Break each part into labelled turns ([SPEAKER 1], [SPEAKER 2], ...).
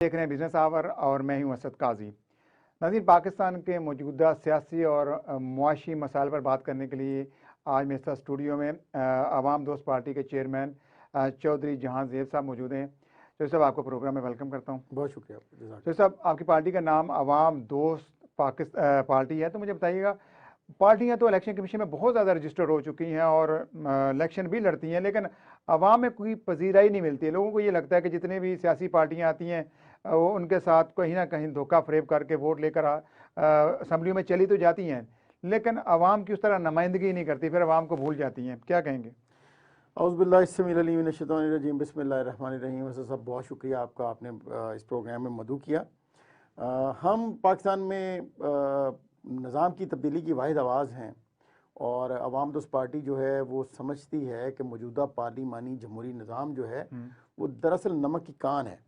[SPEAKER 1] देख रहे हैं बिजनेस आवर और मैं हूं असद काजी। नाज़रीन, पाकिस्तान के मौजूदा सियासी और मुआशी मसाइल पर बात करने के लिए आज मेरे साथ स्टूडियो में आवाम दोस्त पार्टी के चेयरमैन चौधरी जहां ज़ेब साहब मौजूद हैं। चौधरी साहब, आपको प्रोग्राम में वेलकम करता हूँ।
[SPEAKER 2] बहुत शुक्रिया।
[SPEAKER 1] चौधरी साहब, आपकी पार्टी का नाम आवाम दोस्त पार्टी है, तो मुझे बताइएगा, पार्टियां तो इलेक्शन कमीशन में बहुत ज़्यादा रजिस्टर हो चुकी हैं और इलेक्शन भी लड़ती हैं, लेकिन आवाम में कोई पजीराई नहीं मिलती है। लोगों को ये लगता है कि जितने भी सियासी पार्टियां आती हैं वो उनके साथ कहीं ना कहीं धोखा फरेब करके वोट लेकर असम्बली में चली तो जाती हैं, लेकिन आवाम की उस तरह नुमाइंदगी नहीं करती, फिर आवाम को भूल जाती हैं। क्या कहेंगे?
[SPEAKER 2] औज़ुबिल्लाहिस्समीउल बिस्मिल्लाहिर्रहमानिर्रहीम। वैसे सब बहुत शुक्रिया आपका, आपने इस प्रोग्राम में मदऊ किया। हम पाकिस्तान में निज़ाम की तब्दीली की वाहिद आवाज़ हैं और अवाम दोस्त पार्टी जो है वो समझती है कि मौजूदा पार्लिमानी जमहूरी निज़ाम जो है वो दरअसल नमक की कान है।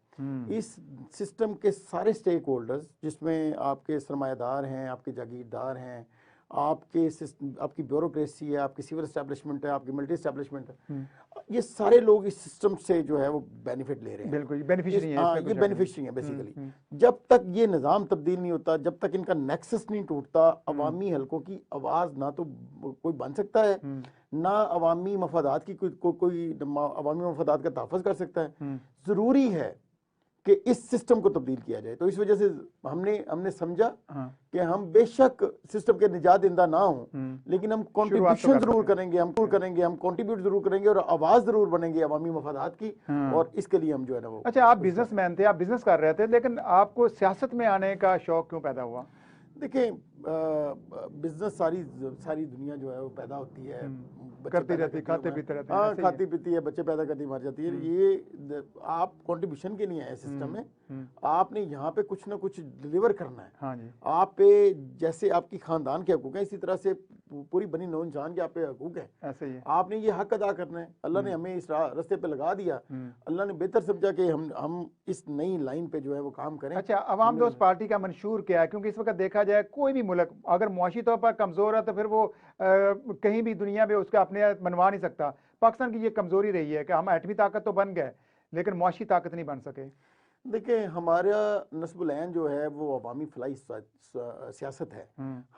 [SPEAKER 2] इस सिस्टम के सारे स्टेक होल्डर्स, जिसमें आपके सरमायादार हैं, आपके जागीरदार हैं, आपकी ब्यूरोक्रेसी है, आपकी सिविल एस्टेब्लिशमेंट है, आपकी मिलिट्री एस्टेब्लिशमेंट है, ये सारे लोग इस सिस्टम से जो है वो बेनिफिट ले रहे हैं।
[SPEAKER 1] बिल्कुल, ये बेनिफिशियरी है,
[SPEAKER 2] ये बेनिफिशियरी है बेसिकली। जब तक ये निज़ाम तब्दील नहीं होता, जब तक इनका नेक्सस नहीं टूटता, अवामी हलकों की आवाज़ ना तो कोई बन सकता है, ना अवामी मफादात की कोई अवामी मफादात का तहफ़्फ़ुज़ कर सकता है। ज़रूरी है कि इस सिस्टम को तब्दील किया जाए। तो इस वजह से हमने समझा कि हम बेशक सिस्टम के निजात दिंदा ना हो, लेकिन हम कंट्रीब्यूशन जरूर करेंगे, हम कंट्रीब्यूट जरूर करेंगे और आवाज जरूर बनेंगे अवामी मफादात की। और इसके लिए हम जो है ना वो।
[SPEAKER 1] अच्छा, आप बिजनेसमैन थे, आप बिजनेस कर रहे थे, लेकिन आपको सियासत में आने का शौक क्यों पैदा हुआ?
[SPEAKER 2] देखिए, बिजनेस सारी दुनिया जो है वो पैदा होती है,
[SPEAKER 1] करती रहती, खाते पीते रहते हैं।
[SPEAKER 2] हाँ, खाती पीती है, बच्चे पैदा करती मर जाती है। ये आप कंट्रीब्यूशन के लिए है सिस्टम में, आपने यहाँ पे कुछ ना कुछ डिलीवर करना है।
[SPEAKER 1] हाँ जी।
[SPEAKER 2] आप पे जैसे आपकी खानदान के हकूक है, इसी तरह से पूरी बनी नौ इंसान के आप पे हकूक है।
[SPEAKER 1] ऐसे ही
[SPEAKER 2] आपने ये हक अदा करना है। अल्लाह ने हमें इस रास्ते पे लगा दिया, अल्लाह ने बेहतर समझा कि हम इस नई लाइन पे जो है वो काम करें।
[SPEAKER 1] अच्छा, अवाम दोस्त पार्टी का मंशूर क्या है? क्योंकि इस वक्त देखा जाए कोई भी मुल्क अगर मुआशी तौर पर कमजोर है तो फिर वो कहीं भी दुनिया में उसका अपने मनवा नहीं सकता। पाकिस्तान की ये कमजोरी रही है कि हम एटमी ताकत तो बन गए लेकिन मुआशी ताकत नहीं बन सके।
[SPEAKER 2] देखिए, हमारा नस्बुल ऐन जो है वो अवामी फलाई सियासत है।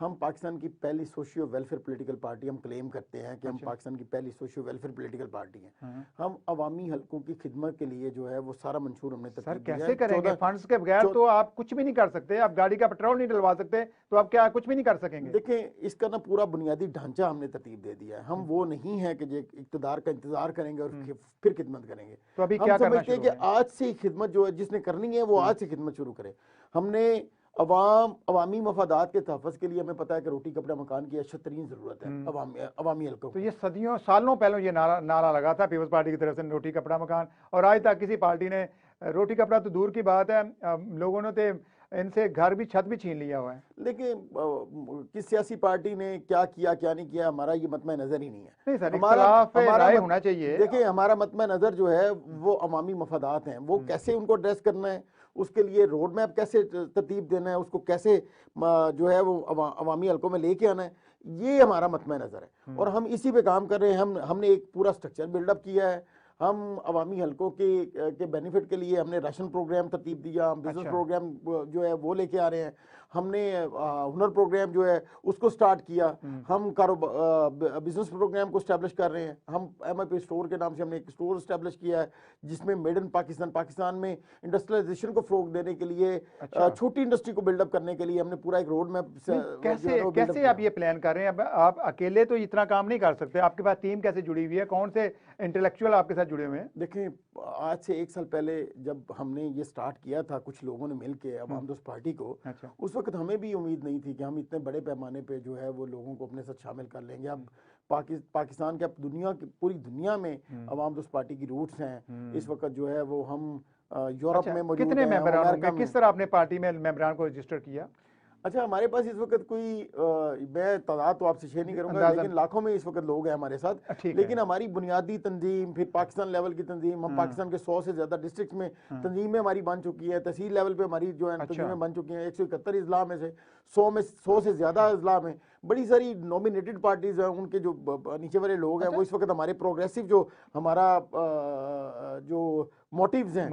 [SPEAKER 2] हम पाकिस्तान की पहली सोशियो वेलफेयर पॉलिटिकल पार्टी हम क्लेम करते हैं कि हम पाकिस्तान की पहली सोशियो वेलफेयर पॉलिटिकल पार्टी हैं। हम अवामी हलकों की खिदमत के लिए जो है वो सारा मंशूर हमने
[SPEAKER 1] सर कैसे करेंगे? फंड्स के बगैर तो आप कुछ भी नहीं कर सकते। आप गाड़ी का पेट्रोल नहीं डलवा सकते तो आप क्या कुछ भी नहीं कर सकेंगे?
[SPEAKER 2] देखें, इसका ना पूरा बुनियादी ढांचा हमने तरतीब दे दिया है। हम वो नहीं है कि इक़्तिदार का इंतजार करेंगे और फिर खिदमत करेंगे।
[SPEAKER 1] तो अभी क्या करना
[SPEAKER 2] समझते हैं कि आज से खिदमत जो है जिसने करनी है वो आज से खिदमत शुरू करे। हमने अवामी मफादात के तहफ़्फ़ुज़ के लिए हमें पता है कि रोटी कपड़ा मकान की अशद तरीन ज़रूरत है अवामी हल्कों।
[SPEAKER 1] तो ये सदियों सालों पहले ये नारा लगा था पीपल्स पार्टी की तरफ से, रोटी कपड़ा मकान, और आज तक किसी पार्टी ने रोटी कपड़ा तो दूर की बात है, लोगों ने तो इनसे घर भी छत भी छीन लिया हुआ है।
[SPEAKER 2] लेकिन किस सियासी पार्टी ने क्या किया क्या नहीं किया, हमारा ये मतम नज़र ही नहीं है।
[SPEAKER 1] नहीं सर, हमारा होना चाहिए।
[SPEAKER 2] देखिए, हमारा मतम नज़र जो है वो अवामी मफादात हैं, वो कैसे उनको एड्रेस करना है, उसके लिए रोड मैप कैसे तरतीब देना है, उसको कैसे जो है वो अवामी हल्कों में लेके आना है, ये हमारा मतम नज़र है। और हम इसी पे काम कर रहे हैं। हमने एक पूरा स्ट्रक्चर बिल्डअप किया है। हम अवामी हल्कों के बेनिफिट के लिए हमने राशन प्रोग्राम तरतीब दिया, हम बिजनेस प्रोग्राम जो है वो लेके आ रहे हैं, हमने हुनर प्रोग्राम जो है उसको स्टार्ट किया, हम बिजनेस प्रोग्राम को स्टैब्लिश कर रहे हैं। हम MIP स्टोर के नाम से हमने एक स्टोर स्टैब्लिश किया है जिसमें मेड इन पाकिस्तान में इंडस्ट्रियलाइजेशन को फ़रोग देने के लिए, छोटी इंडस्ट्री को बिल्डअप करने के लिए हमने पूरा एक रोड मैप।
[SPEAKER 1] कैसे आप ये प्लान कर रहे हैं? अब आप अकेले तो इतना काम नहीं कर सकते, आपके पास टीम कैसे जुड़ी हुई है? कौन से इंटेलेक्चुअल आपके साथ जुड़े हुए हैं?
[SPEAKER 2] देखें, आज से 1 साल पहले जब हमने ये स्टार्ट किया था कुछ लोगों ने मिल के अवाम दोस्त पार्टी को, उस वक्त हमें भी उम्मीद नहीं थी कि हम इतने बड़े पैमाने पे जो है वो लोगों को अपने साथ शामिल कर लेंगे। अब पाकिस्तान के अब पूरी दुनिया में अवाम दोस्त पार्टी की रूट्स हैं। इस वक्त जो है वो हम यूरोप में मौजूद हैं।
[SPEAKER 1] कितने मेंबरान होंगे? किस तरह आपने पार्टी में मेंबरान को रजिस्टर किया?
[SPEAKER 2] अच्छा, हमारे पास इस वक्त कोई मैं तादाद तो आपसे शेयर नहीं करूंगा, लेकिन लाखों में इस वक्त लोग हैं हमारे साथ। लेकिन हमारी बुनियादी तंजीम, फिर पाकिस्तान लेवल की तंजीम, हम पाकिस्तान के 100 से ज्यादा डिस्ट्रिक्ट में तंजीमें हमारी बन चुकी है। तहसील लेवल पे हमारी जो है तंजीमें बन चुकी हैं। 171 अजला में से 100 से ज्यादा अजला में बड़ी सारी नॉमिनेटेड पार्टीज हैं, उनके जो नीचे वाले लोग हैं वो इस वक्त हमारे प्रोग्रेसिव जो हमारा जो मोटिव्स हैं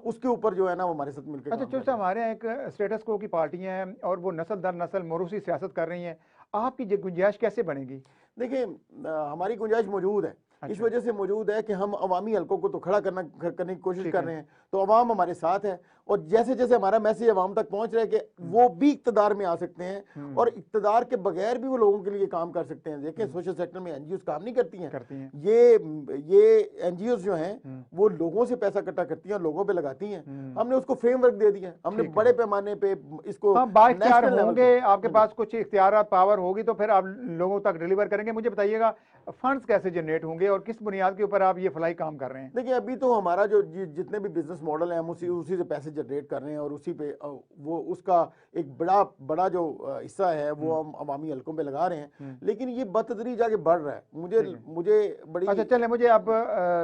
[SPEAKER 2] उसके ऊपर जो है ना वो हमारे साथ मिलकर।
[SPEAKER 1] अच्छा चौधरी साहब, हमारे यहाँ एक स्टेटस को की पार्टियां हैं और वो नस्ल दर नस्ल मोरूसी सियासत कर रही हैं, आपकी गुंजाइश कैसे बनेगी?
[SPEAKER 2] देखिए हमारी गुंजाइश मौजूद है। इस वजह से मौजूद है कि हम अवामी हलकों को तो खड़ा करने की कोशिश कर रहे हैं, तो अवाम हमारे साथ है और जैसे जैसे हमारा मैसेज अवाम तक पहुंच रहा है कि वो भी इक्तदार में आ सकते हैं और इक्तदार के बगैर भी वो लोगों के लिए काम कर सकते हैं। देखें सोशल सेक्टर में एनजीओ काम नहीं करती हैं। ये एनजीओ जो हैं वो लोगों से पैसा इकट्ठा करती हैं, लोगों पे लगाती हैं। हमने उसको फ्रेमवर्क दे दिया, हमने बड़े पैमाने पे इसको
[SPEAKER 1] नेशनल होंगे, आपके पास कुछ इख्तियार पावर होगी तो फिर आप लोगों तक डिलीवर करेंगे। मुझे बताइएगा फंड्स कैसे जनरेट होंगे और किस बुनियाद के ऊपर आप ये फलाई काम कर रहे हैं?
[SPEAKER 2] देखिए अभी तो हमारा जो जितने भी बिजनेस मॉडल है हम उसी से पैसे जनरेट कर रहे हैं और उसी पे वो उसका एक बड़ा जो हिस्सा है वो हम अवामी हलकों पे लगा रहे हैं, लेकिन ये बतदरीज आगे बढ़ रहा है। मुझे बड़ी
[SPEAKER 1] अच्छा चले, मुझे आप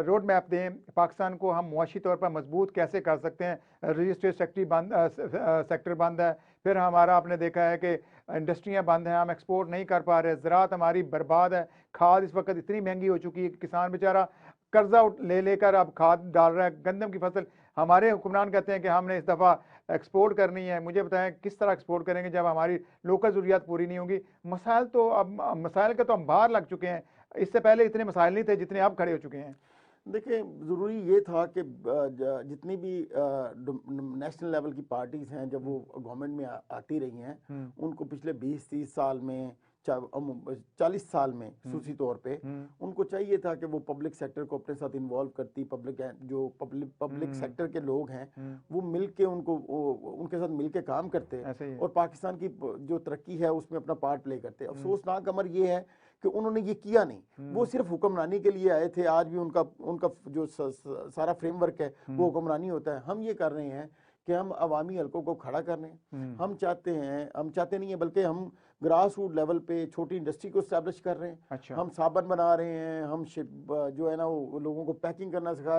[SPEAKER 1] रोड मैप दें, पाकिस्तान को हम मुआशी तौर पर मजबूत कैसे कर सकते हैं? रजिस्ट्रेड सेक्टर बंद है, फिर हमारा आपने देखा है कि इंडस्ट्रियां बंद हैं, हम एक्सपोर्ट नहीं कर पा रहे, ज़राअत हमारी बर्बाद है, खाद इस वक्त इतनी महंगी हो चुकी है कि किसान बेचारा कर्जा लेकर अब खाद डाल रहा है। गंदम की फसल हमारे हुक्मरान कहते हैं कि हमने इस दफ़ा एक्सपोर्ट करनी है। मुझे बताएं किस तरह एक्सपोर्ट करेंगे जब हमारी लोकल ज़रूरियात पूरी नहीं होंगी? मसाइल का तो हम बाहर लग चुके हैं, इससे पहले इतने मसाइल नहीं थे जितने अब खड़े हो चुके हैं।
[SPEAKER 2] देखिए ज़रूरी ये था कि जितनी भी नेशनल लेवल की पार्टीज़ हैं जब वो गवर्नमेंट में आती रही हैं उनको पिछले 20-30 साल में 40 साल में सूसी तौर पे उनको चाहिए था कि वो पब्लिक सेक्टर को अपने साथ इन्वॉल्व करती, पब्लिक सेक्टर के लोग हैं वो मिलके उनके साथ मिलके काम करते और पाकिस्तान की जो तरक्की है उसमें अपना पार्ट प्ले करते। अफसोसनाक अमर ये है कि उन्होंने ये किया नहीं, वो सिर्फ हुक्मरानी के लिए आए थे। आज भी उनका जो सारा फ्रेमवर्क है वो हुक्मरानी होता है। हम ये कर रहे हैं कि हम अवामी हलकों को खड़ा कर रहे हैं। हम चाहते नहीं है बल्कि हम ग्रास रूट लेवल पे छोटी इंडस्ट्री को एस्टैब्लिश कर रहे हैं। हम साबुन बना रहे हैं, हम जो है ना वो लोगों को पैकिंग करना सिखा